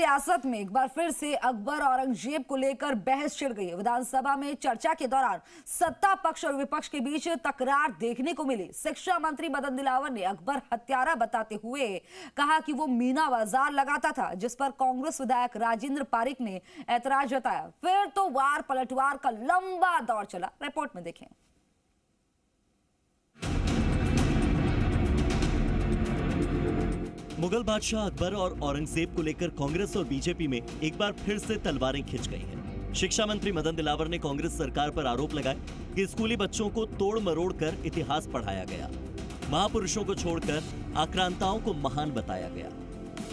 सियासत में एक बार फिर से अकबर औरंगजेब को लेकर बहस छिड़ गई है। विधानसभा में चर्चा के दौरान सत्ता पक्ष और विपक्ष के बीच तकरार देखने को मिली। शिक्षा मंत्री मदन दिलावर ने अकबर हत्यारा बताते हुए कहा कि वो मीना बाजार लगाता था, जिस पर कांग्रेस विधायक राजेंद्र पारिक ने ऐतराज जताया। फिर तो वार पलटवार का लंबा दौर चला। रिपोर्ट में देखें। मुगल बादशाह अकबर और औरंगजेब को लेकर कांग्रेस और बीजेपी में एक बार फिर से तलवारें खिंच गई हैं। शिक्षा मंत्री मदन दिलावर ने कांग्रेस सरकार पर आरोप लगाया कि स्कूली बच्चों को तोड़ मरोड़ कर इतिहास पढ़ाया गया, महापुरुषों को छोड़कर आक्रांताओं को महान बताया गया।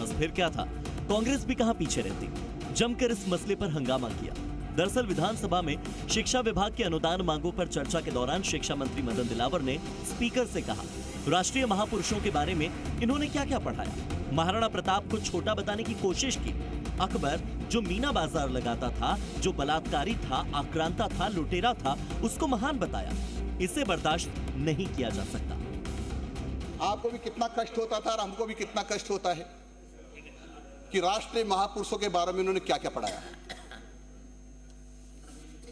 बस फिर क्या था, कांग्रेस भी कहां पीछे रहती। जमकर इस मसले पर हंगामा किया। दरअसल विधानसभा में शिक्षा विभाग की अनुदान मांगों पर चर्चा के दौरान शिक्षा मंत्री मदन दिलावर ने स्पीकर से कहा, राष्ट्रीय महापुरुषों के बारे में इन्होंने क्या क्या पढ़ाया। महाराणा प्रताप को छोटा बताने की कोशिश की। अकबर जो मीना बाजार लगाता था, जो बलात्कारी था, आक्रांता था, लुटेरा था, उसको महान बताया। इसे बर्दाश्त नहीं किया जा सकता। आपको भी कितना कष्ट होता था और हमको भी कितना कष्ट होता है कि राष्ट्रीय महापुरुषों के बारे में इन्होंने क्या क्या पढ़ाया,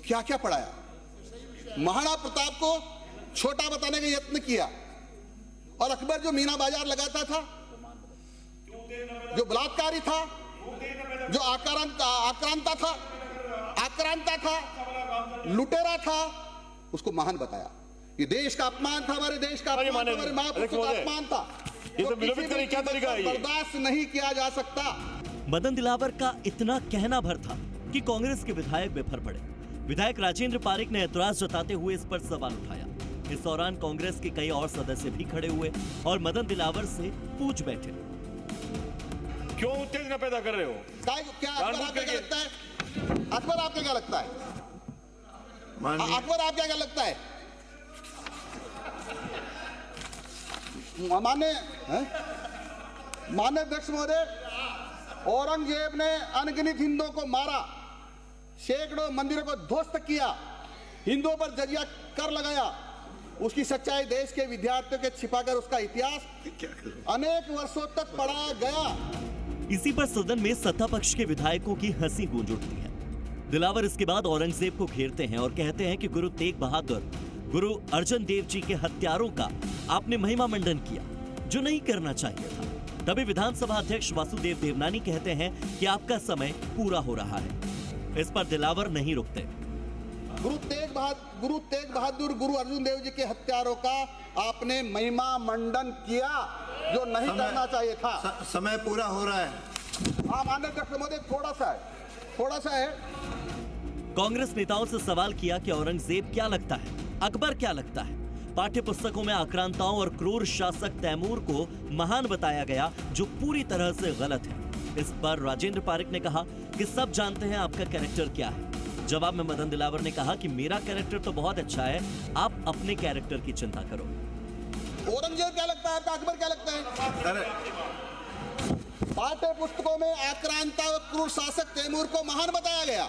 क्या क्या पढ़ाया। महाराणा प्रताप को छोटा बताने का यत्न किया और अकबर जो मीना बाजार लगाता था, जो बलात्कारी था, जो आक्रांता था, लुटेरा था, उसको महान बताया। ये देश का अपमान था, हमारे देश का अपमान, हमारे महापुरुषों का अपमान था। ये तो विलोपित करने क्या तरीका है? बर्दाश्त नहीं किया जा सकता। मदन दिलावर का इतना कहना भर था कि कांग्रेस के विधायक बेफर पड़े। विधायक राजेंद्र पारिक ने ऐतराज जताते हुए इस पर सवाल उठाया। इस दौरान कांग्रेस के कई और सदस्य भी खड़े हुए और मदन दिलावर से पूछ बैठे, क्यों उत्तेजना पैदा कर रहे हो? क्या अकबर आपको क्या लगता है? अकबर आपको क्या लगता है? अकबर आपको क्या लगता है? माननीय अध्यक्ष महोदय, औरंगजेब ने अनगिनत हिंदुओं को मारा, सैकड़ों मंदिरों को ध्वस्त किया, हिंदुओं पर जजिया कर लगाया। उसकी सच्चाई देश के विद्यार्थियों के छिपाकर उसका इतिहास अनेक वर्षों तक पढ़ाया गया। इसी पर सदन में सत्ता पक्ष के विधायकों की हंसी गूंज उठती है। दिलावर इसके बाद औरंगजेब को घेरते हैं और कहते हैं कि गुरु तेग बहादुर, गुरु अर्जन देव जी के हत्यारों का आपने महिमा मंडन किया, जो नहीं करना चाहिए था। तभी विधानसभा अध्यक्ष वासुदेव देवनानी कहते हैं कि आपका समय पूरा हो रहा है। इस पर दिलावर नहीं रुकते। गुरु तेग बहादुर, गुरु अर्जुन देव जी के हत्यारों का आपने महिमा मंडन किया, जो नहीं करना चाहिए था। समय पूरा हो रहा है। हाँ माननीय अध्यक्ष महोदय, थोड़ा सा है। कांग्रेस नेताओं से सवाल किया कि औरंगजेब क्या लगता है, अकबर क्या लगता है। पाठ्य पुस्तकों में आक्रांताओं और क्रूर शासक तैमूर को महान बताया गया, जो पूरी तरह से गलत है। इस पर राजेंद्र पारिक ने कहा कि सब जानते हैं आपका कैरेक्टर क्या है। जवाब में मदन दिलावर ने कहा कि मेरा कैरेक्टर तो बहुत अच्छा है, आप अपने कैरेक्टर की चिंता करो। औरंगजेब क्या लगता है, अकबर क्या लगता है? पाठ्य पुस्तकों में आक्रांता और क्रूर शासक तैमूर को महान बताया गया।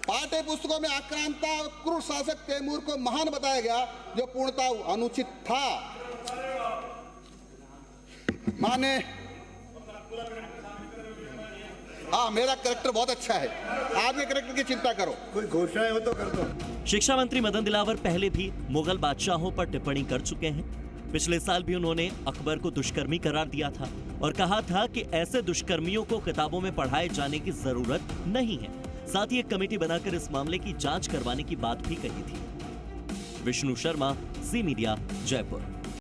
पाठ्य पुस्तकों में आक्रांता और क्रूर शासक तैमूर को महान बताया गया, जो पूर्णतः अनुचित था। माने हाँ, मेरा कैरेक्टर बहुत अच्छा है, आपके कैरेक्टर की चिंता करो। कोई घोषणाएं हो तो कर दो। शिक्षा मंत्री मदन दिलावर पहले भी मुगल बादशाहों पर टिप्पणी कर चुके हैं। पिछले साल भी उन्होंने अकबर को दुष्कर्मी करार दिया था और कहा था कि ऐसे दुष्कर्मियों को किताबों में पढ़ाए जाने की जरूरत नहीं है। साथ ही एक कमेटी बनाकर इस मामले की जांच करवाने की बात भी कही थी। विष्णु शर्मा, ज़ी मीडिया, जयपुर।